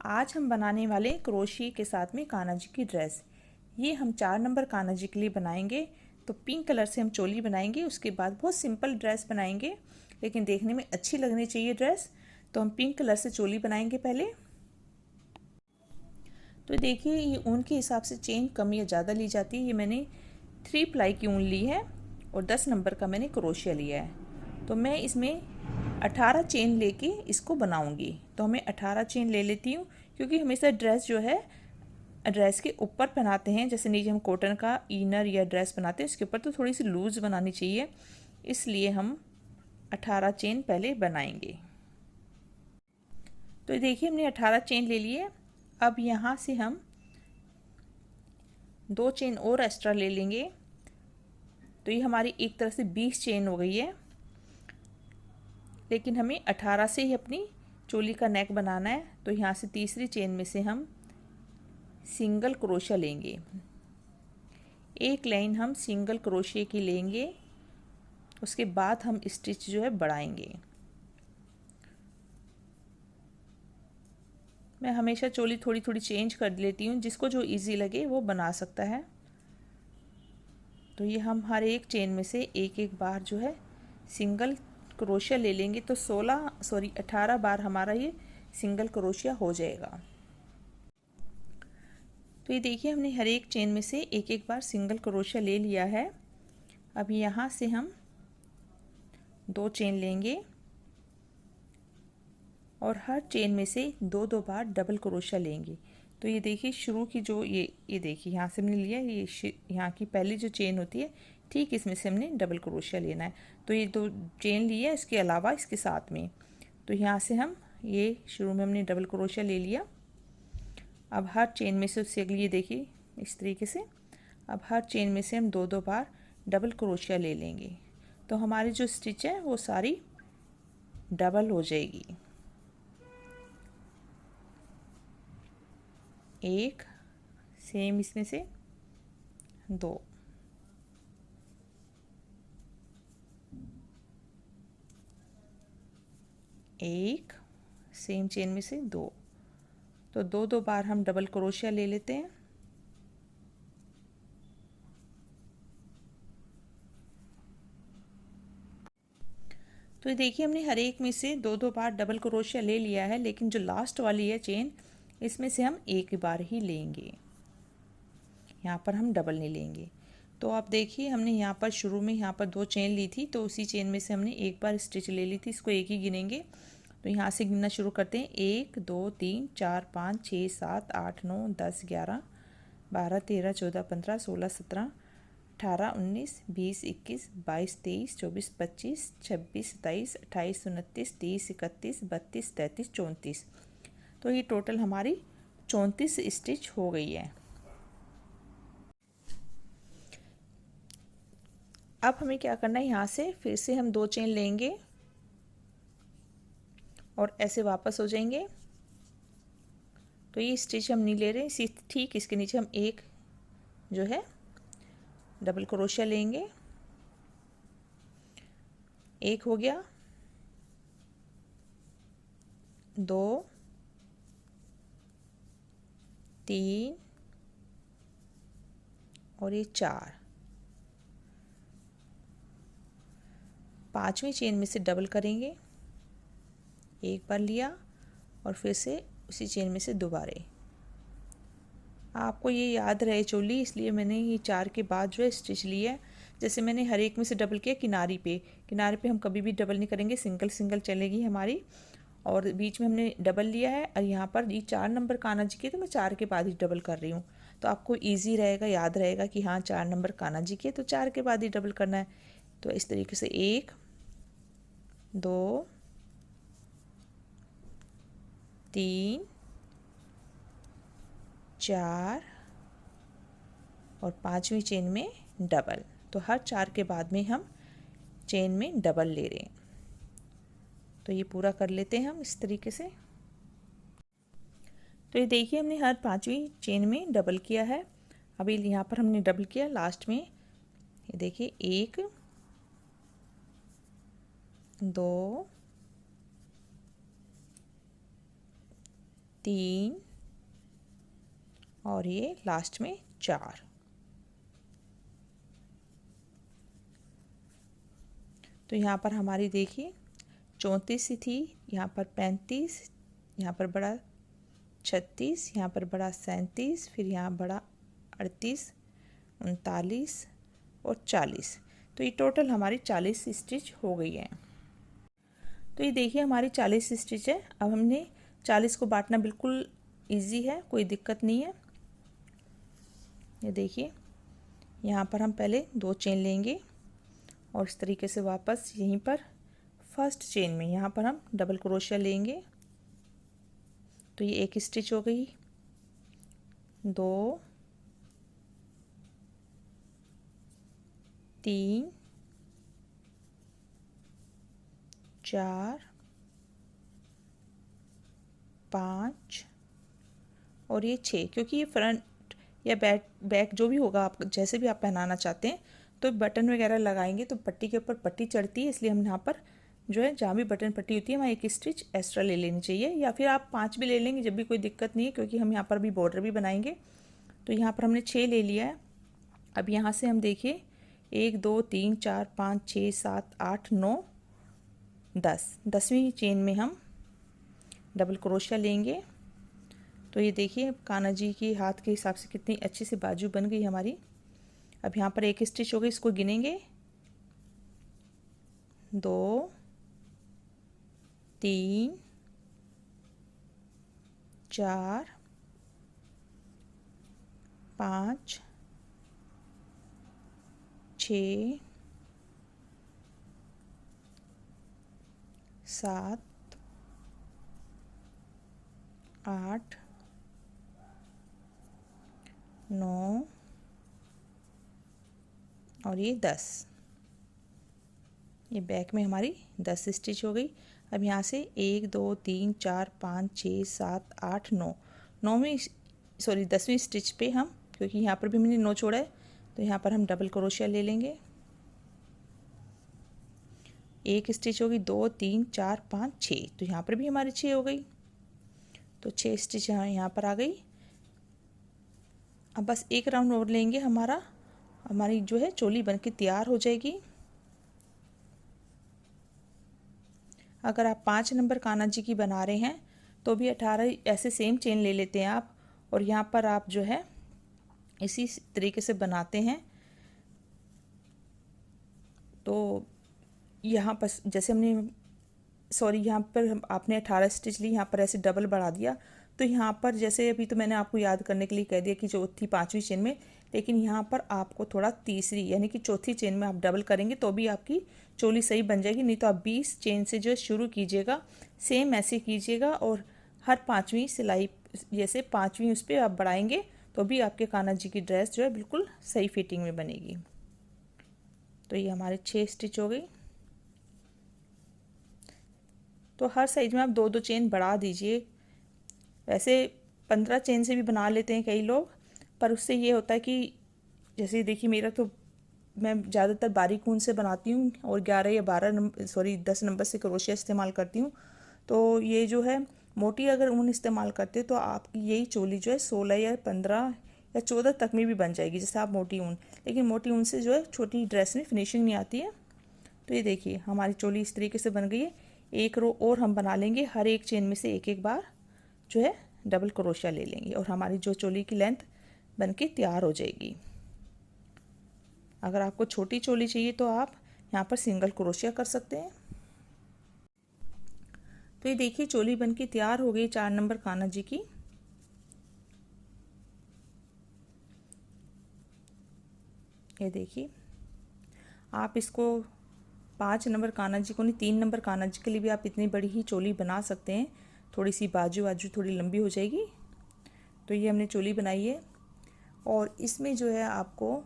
आज हम बनाने वाले क्रोशिया के साथ में कान्हा जी की ड्रेस। ये हम 4 नंबर कान्हा जी के लिए बनाएंगे। तो पिंक कलर से हम चोली बनाएंगे, उसके बाद बहुत सिंपल ड्रेस बनाएंगे लेकिन देखने में अच्छी लगनी चाहिए ड्रेस। तो हम पिंक कलर से चोली बनाएंगे पहले। तो देखिए ये ऊन के हिसाब से चेन कम या ज़्यादा ली जाती है। ये मैंने 3 प्लाई की ऊन ली है और 10 नंबर का मैंने क्रोशिया लिया है। तो मैं इसमें 18 चेन लेके इसको बनाऊंगी। तो मैं 18 चेन ले लेती हूँ, क्योंकि हमेशा ड्रेस जो है ड्रेस के ऊपर पहनाते हैं। जैसे नीचे हम कॉटन का इनर या ड्रेस बनाते हैं, उसके ऊपर तो थोड़ी सी लूज़ बनानी चाहिए, इसलिए हम 18 चेन पहले बनाएंगे। तो देखिए हमने 18 चेन ले लिए। अब यहाँ से हम 2 चेन और एक्स्ट्रा ले लेंगे। तो ये हमारी एक तरह से 20 चेन हो गई है, लेकिन हमें 18 से ही अपनी चोली का नेक बनाना है। तो यहाँ से तीसरी चेन में से हम सिंगल क्रोशिया लेंगे। एक लाइन हम सिंगल क्रोशिया की लेंगे, उसके बाद हम स्टिच जो है बढ़ाएंगे। मैं हमेशा चोली थोड़ी थोड़ी चेंज कर लेती हूँ, जिसको जो इजी लगे वो बना सकता है। तो ये हम हर एक चेन में से एक एक बार जो है सिंगल क्रोशिया ले लेंगे। तो 18 बार हमारा ये सिंगल क्रोशिया हो जाएगा। तो ये देखिए हमने हर एक चेन में से एक एक बार सिंगल क्रोशिया ले लिया है। अब यहाँ से हम 2 चेन लेंगे और हर चेन में से 2-2 बार डबल क्रोशिया लेंगे। तो ये देखिए शुरू की जो ये देखिए यहाँ से हमने लिया, ये यहाँ की पहली जो चेन होती है, ठीक इसमें से हमने डबल क्रोशिया लेना है। तो ये 2 चेन लिए इसके अलावा इसके साथ में। तो यहाँ से हम ये शुरू में हमने डबल क्रोशिया ले लिया। अब हर चेन में से उससे अगली ये देखिए इस तरीके से, अब हर चेन में से हम 2-2 बार डबल क्रोशिया ले लेंगे। तो हमारी जो स्टिच है वो सारी डबल हो जाएगी। एक सेम इसमें से 2, एक सेम चेन में से 2। तो 2-2 बार हम डबल क्रोशिया ले लेते हैं। तो ये देखिए हमने हर एक में से 2-2 बार डबल क्रोशिया ले लिया है, लेकिन जो लास्ट वाली है चेन, इसमें से हम एक बार ही लेंगे। यहाँ पर हम डबल नहीं लेंगे। तो आप देखिए हमने यहाँ पर शुरू में यहाँ पर 2 चेन ली थी, तो उसी चेन में से हमने एक बार स्टिच ले ली थी, इसको एक ही गिनेंगे। तो यहाँ से गिनना शुरू करते हैं। 1 2 3 4 5 6 7 8 9 10 11 12 13 14 15 16 17 18 19 20 21 22 23 24 25 26 27 28 29 30 31 32 33 34। तो ये टोटल हमारी 34 स्टिच हो गई है। अब हमें क्या करना है, यहाँ से फिर से हम 2 चेन लेंगे और ऐसे वापस हो जाएंगे। तो ये स्टिच हम नहीं ले रहे, इसी ठीक इसके नीचे हम एक जो है डबल क्रोशिया लेंगे। एक हो गया, 2 3 और ये 4। 5वीं चेन में से डबल करेंगे, एक बार लिया और फिर से उसी चेन में से दोबारे। आपको ये याद रहे चोली, इसलिए मैंने ये 4 के बाद जो है स्टिच लिया है। जैसे मैंने हर एक में से डबल किया किनारे पे हम कभी भी डबल नहीं करेंगे, सिंगल सिंगल चलेगी हमारी। और बीच में हमने डबल लिया है, और यहाँ पर ये 4 नंबर कान्हा जी के, तो मैं 4 के बाद ही डबल कर रही हूँ। तो आपको ईजी रहेगा, याद रहेगा कि हाँ 4 नंबर कान्हा जी के, तो 4 के बाद ही डबल करना है। तो इस तरीके से 1 2 3 4 और 5वीं चेन में डबल। तो हर 4 के बाद में हम चेन में डबल ले रहे हैं। तो ये पूरा कर लेते हैं हम इस तरीके से। तो ये देखिए हमने हर 5वीं चेन में डबल किया है। अभी यहाँ पर हमने डबल किया लास्ट में, ये देखिए 1 2 3 और ये लास्ट में 4। तो यहाँ पर हमारी देखिए 34 थी, यहाँ पर 35, यहाँ पर बड़ा 36, यहाँ पर बड़ा 37, फिर यहाँ बड़ा 38, 39 और 40। तो ये टोटल हमारी 40 स्टिच हो गई है। तो ये देखिए हमारी 40 स्टिच है। अब हमने 40 को बांटना बिल्कुल इजी है, कोई दिक्कत नहीं है। ये देखिए यहाँ पर हम पहले 2 चेन लेंगे और इस तरीके से वापस यहीं पर फर्स्ट चेन में यहाँ पर हम डबल क्रोशिया लेंगे। तो ये एक स्टिच हो गई, 2, 3, 4, 5 और ये 6। क्योंकि ये फ्रंट या बैक जो भी होगा, आप जैसे भी आप पहनाना चाहते हैं, तो बटन वगैरह लगाएंगे तो पट्टी के ऊपर पट्टी चढ़ती है, इसलिए हम यहाँ पर जो है जहाँ भी बटन पट्टी होती है वहाँ एक स्टिच एक्स्ट्रा ले लेनी चाहिए, या फिर आप 5 भी ले लेंगे जब भी कोई दिक्कत नहीं है, क्योंकि हम यहाँ पर भी बॉर्डर भी बनाएंगे। तो यहाँ पर हमने 6 ले लिया है। अब यहाँ से हम देखिए 1 2 3 4 5 6 7 8 9 10, 10वीं चेन में हम डबल क्रोशिया लेंगे। तो ये देखिए कान्हा जी की हाथ के हिसाब से कितनी अच्छी सी बाजू बन गई हमारी। अब यहाँ पर एक स्टिच हो गई, इसको गिनेंगे 2 3 4 5 6 7 8 9 और ये 10। ये बैक में हमारी 10 स्टिच हो गई। अब यहाँ से 1 2 3 4 5 6 7 8 9, 10वीं स्टिच पे हम, क्योंकि यहाँ पर भी मैंने 9 छोड़ा है, तो यहाँ पर हम डबल क्रोशिया ले लेंगे। एक स्टिच होगी, 2 3 4 5 6, तो यहाँ पर भी हमारी 6 हो गई। तो 6 स्टिच यहाँ पर आ गई। अब बस एक राउंड और लेंगे, हमारी जो है चोली बनके तैयार हो जाएगी। अगर आप 5 नंबर कान्हा जी की बना रहे हैं तो भी 18 ऐसे सेम चेन ले लेते हैं आप, और यहाँ पर आप जो है इसी तरीके से बनाते हैं। तो यहाँ पर जैसे यहाँ पर आपने 18 स्टिच ली, यहाँ पर ऐसे डबल बढ़ा दिया। तो यहाँ पर जैसे अभी तो मैंने आपको याद करने के लिए कह दिया कि चौथी 5वीं चेन में, लेकिन यहाँ पर आपको थोड़ा तीसरी यानी कि चौथी चेन में आप डबल करेंगे तो भी आपकी चोली सही बन जाएगी। नहीं तो आप 20 चेन से जो है शुरू कीजिएगा, सेम ऐसे कीजिएगा, और हर 5वीं सिलाई जैसे 5वीं उस पर आप बढ़ाएंगे तो भी आपके कान्हा जी की ड्रेस जो है बिल्कुल सही फिटिंग में बनेगी। तो ये हमारे 6 स्टिच हो गई। तो हर साइड में आप 2 2 चेन बढ़ा दीजिए। वैसे 15 चेन से भी बना लेते हैं कई लोग, पर उससे ये होता है कि जैसे देखिए मेरा तो मैं ज़्यादातर बारीक ऊन से बनाती हूँ और 11 या 10 नंबर से क्रोशिया इस्तेमाल करती हूँ। तो ये जो है मोटी अगर ऊन इस्तेमाल करते तो आपकी यही चोली जो है 16 या 15 या 14 तक में भी बन जाएगी, जैसे आप मोटी ऊन। लेकिन मोटी ऊन से जो है छोटी ड्रेस में फिनिशिंग नहीं आती है। तो ये देखिए हमारी चोली इस तरीके से बन गई है। एक रो और हम बना लेंगे, हर एक चेन में से एक एक बार जो है डबल क्रोशिया ले लेंगे, और हमारी जो चोली की लेंथ बनके तैयार हो जाएगी। अगर आपको छोटी चोली चाहिए तो आप यहाँ पर सिंगल क्रोशिया कर सकते हैं। तो ये देखिए चोली बनके तैयार हो गई 4 नंबर कान्हा जी की। ये देखिए आप इसको 5 नंबर कान्हा जी को नहीं, 3 नंबर कान्हा जी के लिए भी आप इतनी बड़ी ही चोली बना सकते हैं। थोड़ी सी बाजू थोड़ी लंबी हो जाएगी। तो ये हमने चोली बनाई है, और इसमें जो है आपको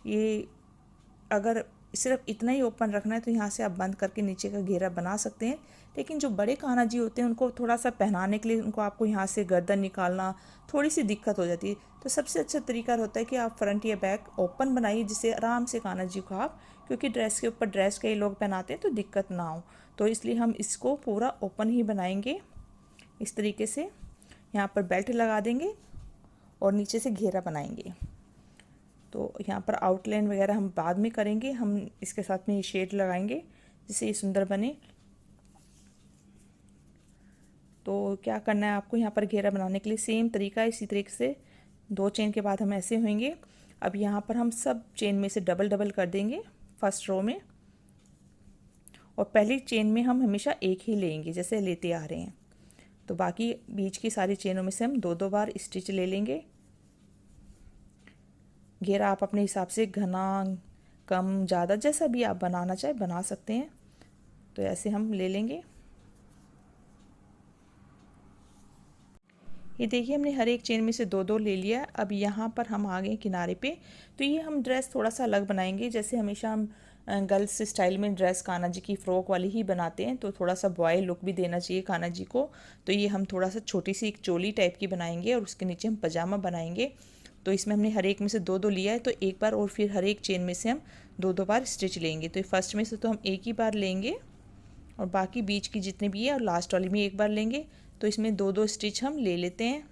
ये अगर सिर्फ इतना ही ओपन रखना है तो यहाँ से आप बंद करके नीचे का घेरा बना सकते हैं। लेकिन जो बड़े कान्हा जी होते हैं उनको थोड़ा सा पहनाने के लिए उनको आपको यहाँ से गर्दन निकालना थोड़ी सी दिक्कत हो जाती है। तो सबसे अच्छा तरीका होता है कि आप फ्रंट या बैक ओपन बनाइए, जिससे आराम से कान्हा जी को आप, क्योंकि ड्रेस के ऊपर ड्रेस कई लोग पहनाते हैं तो दिक्कत ना हो, तो इसलिए हम इसको पूरा ओपन ही बनाएंगे इस तरीके से। यहाँ पर बेल्ट लगा देंगे और नीचे से घेरा बनाएंगे। तो यहाँ पर आउटलाइन वगैरह हम बाद में करेंगे, हम इसके साथ में ये शेड लगाएंगे जिससे ये सुंदर बने। तो क्या करना है आपको, यहाँ पर घेरा बनाने के लिए सेम तरीका है, इसी तरीके से 2 चेन के बाद हम ऐसे होंगे। अब यहाँ पर हम सब चेन में से डबल डबल कर देंगे फर्स्ट रो में, और पहली चेन में हम हमेशा एक ही लेंगे जैसे लेते आ रहे हैं। तो बाकी बीच की सारी चेनों में से हम 2-2 बार स्टिच ले लेंगे। घेरा आप अपने हिसाब से घना कम ज़्यादा जैसा भी आप बनाना चाहे बना सकते हैं। तो ऐसे हम ले लेंगे। ये देखिए हमने हर एक चेन में से 2-2 ले लिया। अब यहाँ पर हम आ गए किनारे पे। तो ये हम ड्रेस थोड़ा सा अलग बनाएंगे, जैसे हमेशा हम गर्ल्स स्टाइल में ड्रेस कान्हा जी की फ़्रॉक वाली ही बनाते हैं, तो थोड़ा सा बॉय लुक भी देना चाहिए कान्हा जी को। तो ये हम थोड़ा सा छोटी सी एक चोली टाइप की बनाएंगे और उसके नीचे हम पजामा बनाएंगे। तो इसमें हमने हर एक में से 2-2 लिया है, तो एक बार और फिर हर एक चेन में से हम 2-2 बार स्टिच लेंगे। तो फर्स्ट में से तो हम एक ही बार लेंगे और बाकी बीच की जितने भी है और लास्ट वाली में एक बार लेंगे। तो इसमें 2-2 स्टिच हम ले लेते हैं।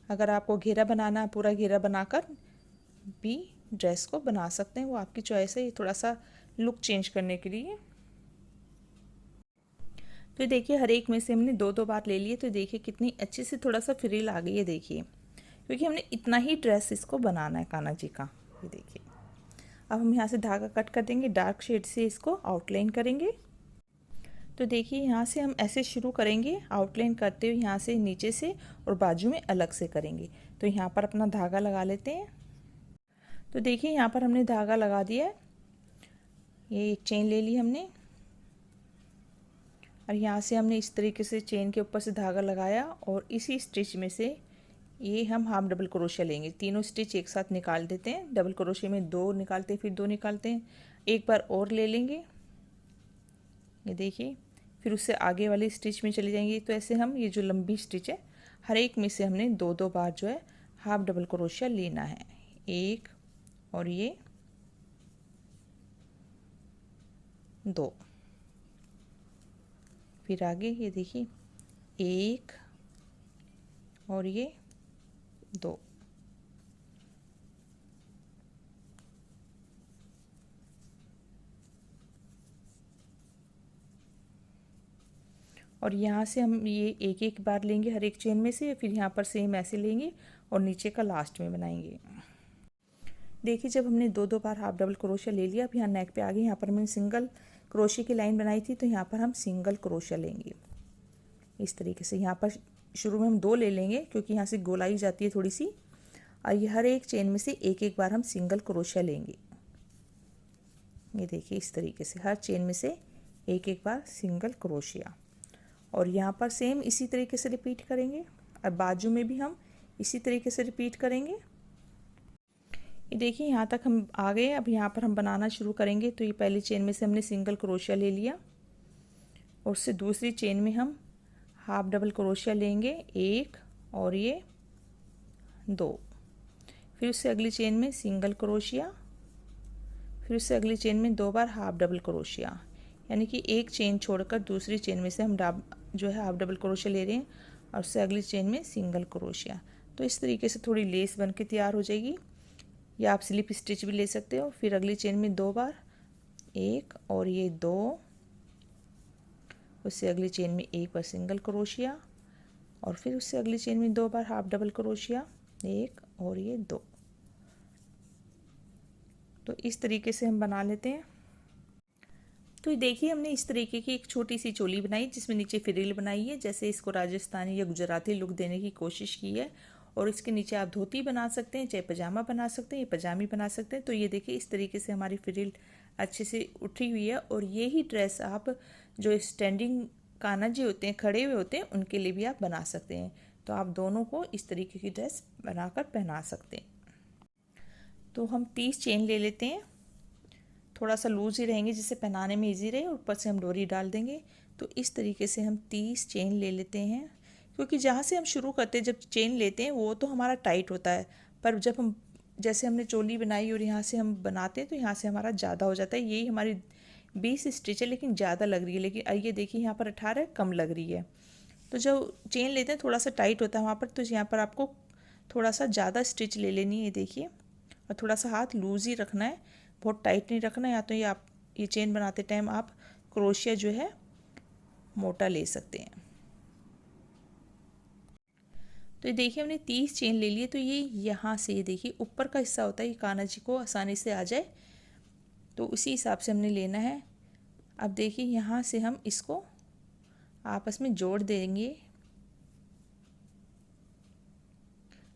अगर आपको घेरा बनाना है, पूरा घेरा बनाकर भी ड्रेस को बना सकते हैं, वो आपकी चॉइस है। ये थोड़ा सा लुक चेंज करने के लिए। तो देखिए हर एक में से हमने 2-2 बार ले लिए। तो देखिए कितनी अच्छी से थोड़ा सा फ्रिल आ गई है, देखिए, क्योंकि हमने इतना ही ड्रेस इसको बनाना है कान्हा जी का। ये देखिए अब हम यहाँ से धागा कट कर देंगे, डार्क शेड से इसको आउटलाइन करेंगे। तो देखिए यहाँ से हम ऐसे शुरू करेंगे आउटलाइन करते हुए, यहाँ से नीचे से और बाजू में अलग से करेंगे। तो यहाँ पर अपना धागा लगा लेते हैं। तो देखिए यहाँ पर हमने धागा लगा दिया है, ये एक चेन ले ली हमने और यहाँ से हमने इस तरीके से चेन के ऊपर से धागा लगाया और इसी स्टिच में से ये हम हाफ डबल क्रोशिया लेंगे। तीनों स्टिच एक साथ निकाल देते हैं। डबल क्रोशिया में 2 निकालते हैं, फिर 2 निकालते हैं, एक बार और ले लेंगे। ये देखिए फिर उससे आगे वाली स्टिच में चली जाएंगी। तो ऐसे हम ये जो लंबी स्टिच है हर एक में से हमने 2-2 बार जो है हाफ डबल क्रोशिया लेना है। एक और ये 2, फिर आगे ये देखिए 1 और ये 2, और यहाँ से हम ये एक एक बार लेंगे हर एक चेन में से, फिर यहाँ पर सेम ऐसे लेंगे और नीचे का लास्ट में बनाएंगे। देखिए जब हमने 2-2 बार हाफ डबल क्रोशिया ले लिया, अब यहाँ नेक पे आगे यहाँ पर हमने सिंगल क्रोशिया की लाइन बनाई थी, तो यहाँ पर हम सिंगल क्रोशिया लेंगे इस तरीके से। यहाँ पर शुरू में हम 2 ले लेंगे क्योंकि यहाँ से गोलाई जाती है थोड़ी सी, और ये हर एक चेन में से एक एक बार हम सिंगल क्रोशिया लेंगे। ये देखिए इस तरीके से हर चेन में से एक एक बार सिंगल क्रोशिया, और यहाँ पर सेम इसी तरीके से रिपीट करेंगे और बाजू में भी हम इसी तरीके से रिपीट करेंगे। ये देखिए यहाँ तक हम आ गए। अब यहाँ पर हम बनाना शुरू करेंगे। तो ये पहली चेन में से हमने सिंगल क्रोशिया ले लिया और उससे दूसरी चेन में हम हाफ डबल क्रोशिया लेंगे, 1 और ये 2, फिर उससे अगली चेन में सिंगल क्रोशिया, फिर उससे अगली चेन में 2 बार हाफ डबल क्रोशिया, यानी कि एक चेन छोड़कर दूसरी चेन में से हम जो है हाफ डबल क्रोशिया ले रहे हैं और उससे अगली चेन में सिंगल क्रोशिया। तो इस तरीके से थोड़ी लेस बन के तैयार हो जाएगी, या आप स्लिप स्टिच भी ले सकते हो। फिर अगली चेन में 2 बार, 1 और ये 2, उससे अगली चेन में 1 बार सिंगल क्रोशिया और फिर उससे अगली चेन में 2 बार हाफ डबल क्रोशिया, 1 और ये 2। तो इस तरीके से हम बना लेते हैं। तो देखिए हमने इस तरीके की एक छोटी सी चोली बनाई जिसमें नीचे फ्रिल बनाई है, जैसे इसको राजस्थानी या गुजराती लुक देने की कोशिश की है। और इसके नीचे आप धोती बना सकते हैं, चाहे पजामा बना सकते हैं, ये पजामी बना सकते हैं। तो ये देखिए इस तरीके से हमारी फ्रिल अच्छे से उठी हुई है। और ये ही ड्रेस आप जो स्टैंडिंग कान्हा जी होते हैं, खड़े हुए होते हैं, उनके लिए भी आप बना सकते हैं। तो आप दोनों को इस तरीके की ड्रेस बनाकर पहना सकते हैं। तो हम 30 चेन ले लेते हैं, थोड़ा सा लूज ही रहेंगे जिससे पहनाने में इजी रहे, और ऊपर से हम डोरी डाल देंगे। तो इस तरीके से हम 30 चेन ले लेते हैं, क्योंकि जहाँ से हम शुरू करते हैं जब चेन लेते हैं वो तो हमारा टाइट होता है, पर जब हम जैसे हमने चोली बनाई और यहाँ से हम बनाते हैं तो यहाँ से हमारा ज़्यादा हो जाता है। यही हमारी 20 स्टिच है लेकिन ज़्यादा लग रही है, लेकिन ये देखिए यहाँ पर 18 कम लग रही है। तो जब चेन लेते हैं थोड़ा सा टाइट होता है वहाँ पर, तो यहाँ पर आपको थोड़ा सा ज़्यादा स्टिच ले लेनी है देखिए, और थोड़ा सा हाथ लूज़ ही रखना है, बहुत टाइट नहीं रखना है। या तो ये आप ये चेन बनाते टाइम आप क्रोशिया जो है मोटा ले सकते हैं। तो ये देखिए हमने 30 चेन ले लिए। तो ये यहाँ से ये देखिए ऊपर का हिस्सा होता है, ये कान्हा जी को आसानी से आ जाए, तो उसी हिसाब से हमने लेना है। अब देखिए यहाँ से हम इसको आपस में जोड़ देंगे।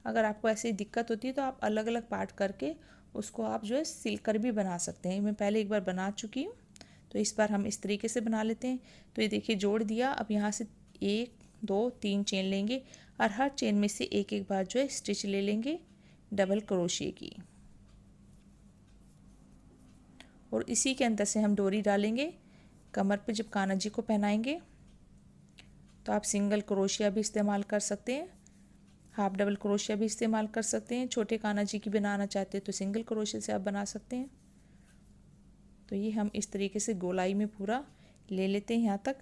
अगर आपको ऐसे दिक्कत होती है तो आप अलग अलग पार्ट करके उसको आप जो है सिलकर भी बना सकते हैं। मैं पहले एक बार बना चुकी हूँ, तो इस बार हम इस तरीके से बना लेते हैं। तो ये देखिए जोड़ दिया। अब यहाँ से 1 2 3 चेन लेंगे और हर चेन में से एक एक बार जो है स्टिच ले लेंगे डबल क्रोशिए की, और इसी के अंदर से हम डोरी डालेंगे। कमर पे जब कान्हा जी को पहनाएंगे तो आप सिंगल क्रोशिया भी इस्तेमाल कर सकते हैं, हाफ डबल क्रोशिया भी इस्तेमाल कर सकते हैं। छोटे कान्हा जी की बनाना चाहते हैं तो सिंगल क्रोशिया से आप बना सकते हैं। तो ये हम इस तरीके से गोलाई में पूरा ले लेते हैं यहाँ तक।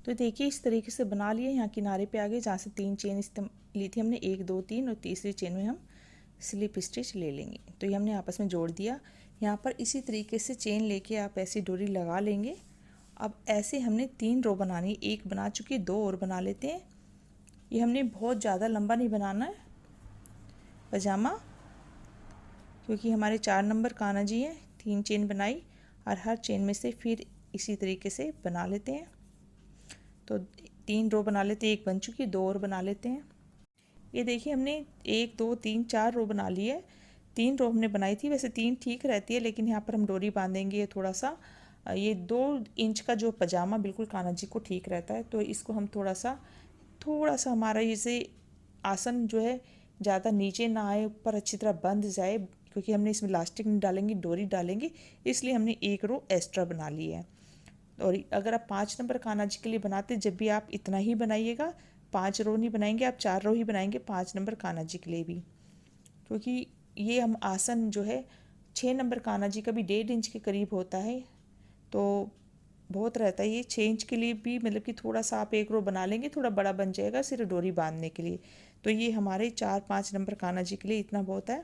तो देखिए इस तरीके से बना लिए। यहाँ किनारे पे आ गए जहाँ से 3 चेन ली थी हमने, 1 2 3, और तीसरी चेन में हम स्लिप स्टिच ले लेंगे। तो ये हमने आपस में जोड़ दिया। यहाँ पर इसी तरीके से चेन लेके आप ऐसी डोरी लगा लेंगे। अब ऐसे हमने 3 रो बनानी, एक बना चुकी, 2 और बना लेते हैं। ये हमने बहुत ज़्यादा लंबा नहीं बनाना है पजामा, क्योंकि हमारे 4 नंबर कान्हा जी हैं। 3 चेन बनाई और हर चेन में से फिर इसी तरीके से बना लेते हैं। तो 3 रो बना लेते हैं, एक बन चुकी, 2 और बना लेते हैं। ये देखिए हमने 1 2 3 4 रो बना ली है। 3 रो हमने बनाई थी, वैसे 3 ठीक रहती है, लेकिन यहाँ पर हम डोरी बांधेंगे थोड़ा सा। ये 2 इंच का जो पजामा बिल्कुल कान्हा जी को ठीक रहता है। तो इसको हम थोड़ा सा हमारा इसे आसन जो है ज़्यादा नीचे ना आए, ऊपर अच्छी तरह बंध जाए, क्योंकि हमने इसमें लास्टिक नहीं डालेंगे, डोरी डालेंगे, इसलिए हमने 1 रो एक्स्ट्रा बना ली है। और अगर आप 5 नंबर कान्हा जी के लिए बनाते, जब भी आप इतना ही बनाइएगा, 5 रो नहीं बनाएंगे आप, 4 रो ही बनाएंगे 5 नंबर कान्हा जी के लिए भी, क्योंकि ये हम आसन जो है 6 नंबर कान्हा जी का भी 1.5 इंच के करीब होता है, तो बहुत रहता है। ये 6 इंच के लिए भी मतलब कि थोड़ा सा आप 1 रो बना लेंगे, थोड़ा बड़ा बन जाएगा सिर्फ डोरी बांधने के लिए। तो ये हमारे 4-5 नंबर कान्हा जी के लिए इतना बहुत है,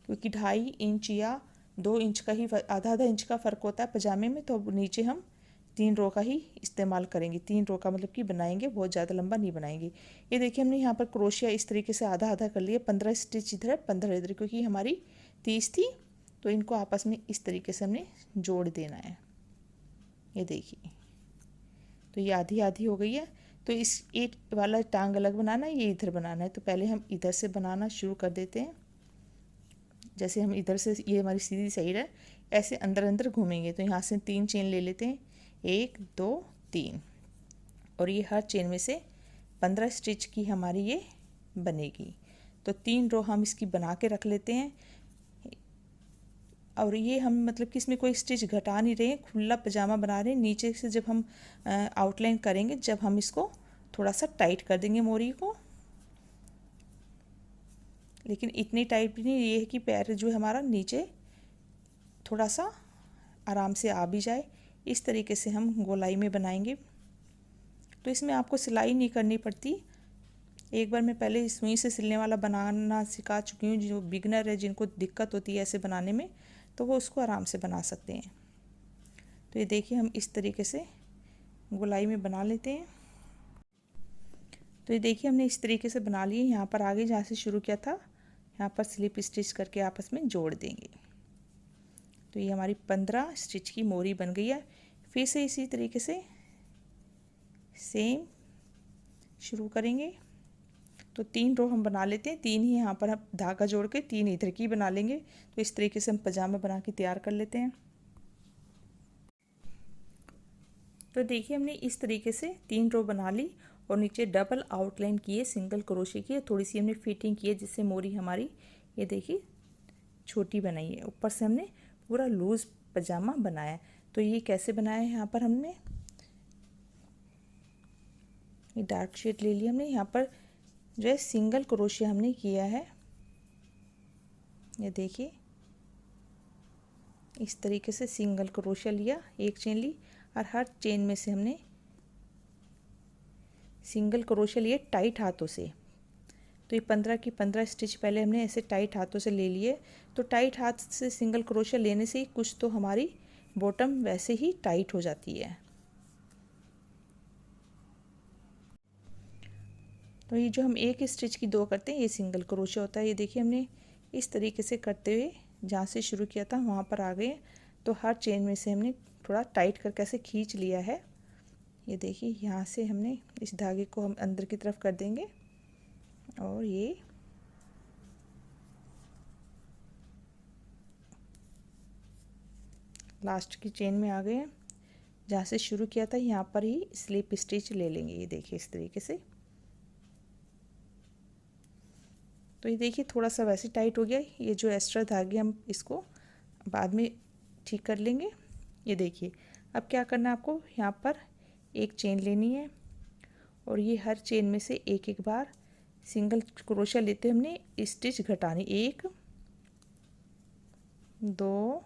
क्योंकि 2.5 इंच या 2 इंच का ही आधा आधा इंच का फ़र्क होता है पजामे में। तो अब नीचे हम 3 रो का ही इस्तेमाल करेंगे। 3 रो का मतलब कि बनाएंगे, बहुत ज़्यादा लंबा नहीं बनाएंगे। ये देखिए हमने यहाँ पर क्रोशिया इस तरीके से आधा आधा कर लिया। 15 स्टिच इधर है, 15 इधर, क्योंकि हमारी 30 थी, तो इनको आपस में इस तरीके से हमने जोड़ देना है। ये देखिए तो ये आधी आधी हो गई है। तो इस एक वाला टांग अलग बनाना है, ये इधर बनाना है। तो पहले हम इधर से बनाना शुरू कर देते हैं। जैसे हम इधर से, ये हमारी सीधी साइड है, ऐसे अंदर अंदर घूमेंगे। तो यहाँ से 3 चेन ले लेते हैं, 1 2 3, और ये हर चेन में से 15 स्टिच की हमारी ये बनेगी। तो 3 रो हम इसकी बना के रख लेते हैं। और ये हम मतलब कि इसमें कोई स्टिच घटा नहीं रहे हैं, खुला पजामा बना रहे हैं। नीचे से जब हम आउटलाइन करेंगे, जब हम इसको थोड़ा सा टाइट कर देंगे मोरी को, लेकिन इतनी टाइट भी नहीं, ये है कि पैर जो है हमारा नीचे थोड़ा सा आराम से आ भी जाए। इस तरीके से हम गोलाई में बनाएंगे। तो इसमें आपको सिलाई नहीं करनी पड़ती। एक बार मैं पहले सुई से सिलने वाला बनाना सिखा चुकी हूँ। जो बिगनर है, जिनको दिक्कत होती है ऐसे बनाने में, तो वो उसको आराम से बना सकते हैं। तो ये देखिए हम इस तरीके से गोलाई में बना लेते हैं। तो ये देखिए हमने इस तरीके से बना लिए। यहाँ पर आगे जहाँ से शुरू किया था, यहाँ पर स्लिप स्टिच करके आपस में जोड़ देंगे। तो ये हमारी 15 स्टिच की मोरी बन गई है। फिर से इसी तरीके से सेम शुरू करेंगे। तो 3 रो हम बना लेते हैं, 3 ही यहाँ पर हम धागा जोड़ के 3 इधर की बना लेंगे। तो इस तरीके से हम पजामा बना के तैयार कर लेते हैं। तो देखिए हमने इस तरीके से 3 रो बना ली और नीचे डबल आउटलाइन किए, सिंगल क्रोशे किए, थोड़ी सी हमने फिटिंग की है, जिससे मोरी हमारी ये देखिए छोटी बनाई है। ऊपर से हमने पूरा लूज पजामा बनाया। तो ये कैसे बनाया है, यहाँ पर हमने ये डार्क शेड ले लिया। हमने यहाँ पर जो है सिंगल क्रोशिया हमने किया है, ये देखिए। इस तरीके से सिंगल क्रोशिया लिया, एक चेन ली और हर चेन में से हमने सिंगल क्रोशिया लिए टाइट हाथों से। तो ये 15 की 15 स्टिच पहले हमने ऐसे टाइट हाथों से ले लिए। तो टाइट हाथ से सिंगल क्रोशिया लेने से कुछ तो हमारी बॉटम वैसे ही टाइट हो जाती है। तो ये जो हम एक स्टिच की 2 करते हैं ये सिंगल क्रोशिया होता है। ये देखिए हमने इस तरीके से करते हुए जहाँ से शुरू किया था वहाँ पर आ गए। तो हर चेन में से हमने थोड़ा टाइट करके ऐसे खींच लिया है। ये देखिए यहाँ से हमने इस धागे को हम अंदर की तरफ कर देंगे और ये लास्ट की चेन में आ गए हैं। जहाँ से शुरू किया था यहाँ पर ही स्लिप स्टिच ले लेंगे। ये देखिए इस तरीके से। तो ये देखिए थोड़ा सा वैसे टाइट हो गया। ये जो एक्स्ट्रा धागे हम इसको बाद में ठीक कर लेंगे। ये देखिए अब क्या करना है आपको, यहाँ पर एक चेन लेनी है और ये हर चेन में से एक एक बार सिंगल क्रोशिया लेते हमने स्टिच घटानी। 1 2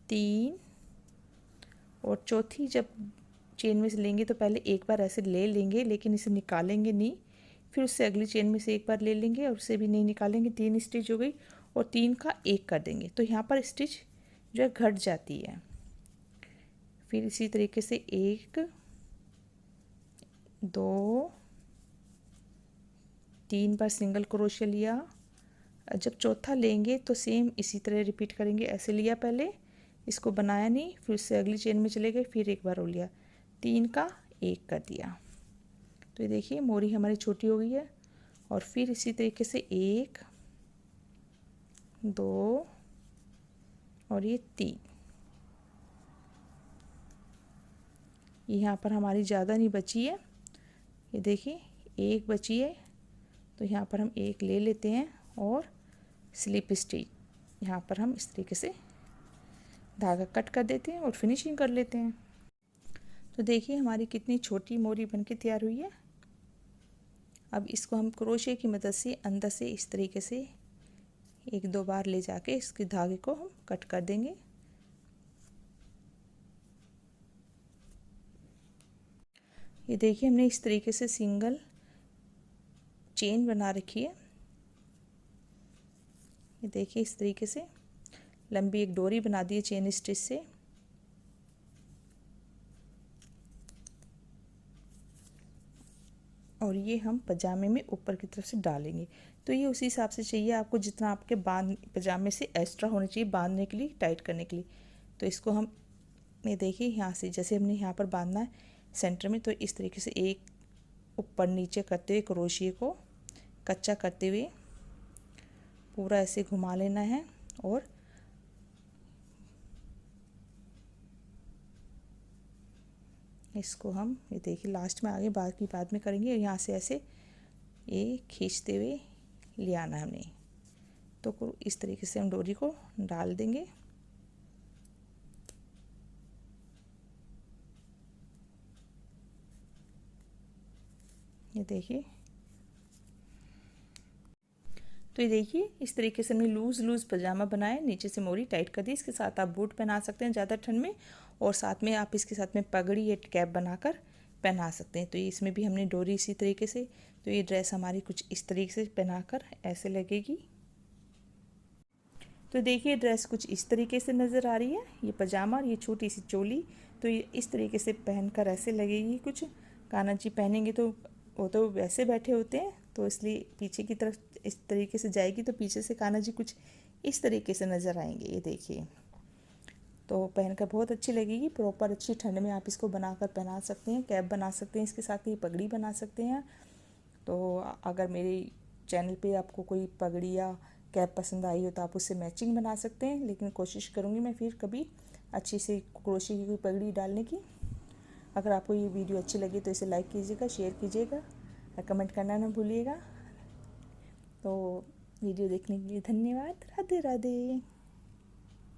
3 और चौथी जब चेन में से लेंगे तो पहले एक बार ऐसे ले लेंगे लेकिन इसे निकालेंगे नहीं। फिर उससे अगली चेन में से एक बार ले लेंगे और उससे भी नहीं निकालेंगे। 3 स्टिच हो गई और 3 का 1 कर देंगे तो यहाँ पर स्टिच जो है घट जाती है। फिर इसी तरीके से 1 2 3 बार सिंगल क्रोशिया लिया। जब चौथा लेंगे तो सेम इसी तरह रिपीट करेंगे। ऐसे लिया पहले, इसको बनाया नहीं, फिर उससे अगली चेन में चले गए, फिर एक बार और लिया, 3 का 1 कर दिया। तो ये देखिए मोरी हमारी छोटी हो गई है। और फिर इसी तरीके से 1 2 और ये 3। यहाँ पर हमारी ज़्यादा नहीं बची है। ये देखिए 1 बची है तो यहाँ पर हम 1 ले लेते हैं और स्लिप स्टिच यहाँ पर हम इस तरीके से धागा कट कर देते हैं और फिनिशिंग कर लेते हैं। तो देखिए हमारी कितनी छोटी मोरी बनके तैयार हुई है। अब इसको हम क्रोशे की मदद से अंदर से इस तरीके से 1-2 बार ले जाके इसके धागे को हम कट कर देंगे। ये देखिए हमने इस तरीके से सिंगल चेन बना रखी है। ये देखिए इस तरीके से लंबी एक डोरी बना दी है चेन स्टिच से। और ये हम पजामे में ऊपर की तरफ से डालेंगे। तो ये उसी हिसाब से चाहिए आपको जितना आपके बांध पजामे से एक्स्ट्रा होना चाहिए बांधने के लिए, टाइट करने के लिए। तो इसको हम ये देखिए यहाँ से जैसे हमने यहाँ पर बांधना है सेंटर में, तो इस तरीके से एक ऊपर नीचे करते हुए क्रोशिए को कच्चा करते हुए पूरा ऐसे घुमा लेना है। और इसको हम ये देखिए लास्ट में आगे बाकी बाद में करेंगे। यहाँ से ऐसे ये खींचते हुए ले आना है हमने। तो इस तरीके से हम डोरी को डाल देंगे। ये देखिए तो ये देखिए इस तरीके से हमने लूज़ पजामा बनाया, नीचे से मोरी टाइट कर दी। इसके साथ आप बूट पहना सकते हैं ज़्यादा ठंड में, और साथ में आप इसके साथ में पगड़ी या कैप बनाकर पहना सकते हैं। तो ये इसमें भी हमने डोरी इसी तरीके से। तो ये ड्रेस हमारी कुछ इस तरीके से पहनाकर ऐसे लगेगी। तो देखिए ड्रेस कुछ इस तरीके से नज़र आ रही है। ये पजामा और ये छोटी सी चोली तो ये इस तरीके से पहनकर ऐसे लगेगी। कुछ कान्हा जी पहनेंगे तो वो तो वैसे बैठे होते हैं, तो इसलिए पीछे की तरफ इस तरीके से जाएगी तो पीछे से कान्हा जी कुछ इस तरीके से नज़र आएंगे। ये देखिए तो पहनकर बहुत अच्छी लगेगी। प्रॉपर अच्छी ठंड में आप इसको बनाकर पहना सकते हैं, कैप बना सकते हैं, इसके साथ ही पगड़ी बना सकते हैं। तो अगर मेरे चैनल पे आपको कोई पगड़ी या कैप पसंद आई हो तो आप उससे मैचिंग बना सकते हैं। लेकिन कोशिश करूँगी मैं फिर कभी अच्छी से क्रोशे की कोई पगड़ी डालने की। अगर आपको ये वीडियो अच्छी लगी तो इसे लाइक कीजिएगा, शेयर कीजिएगा और कमेंट करना ना भूलिएगा। तो वीडियो देखने के लिए धन्यवाद। राधे राधे।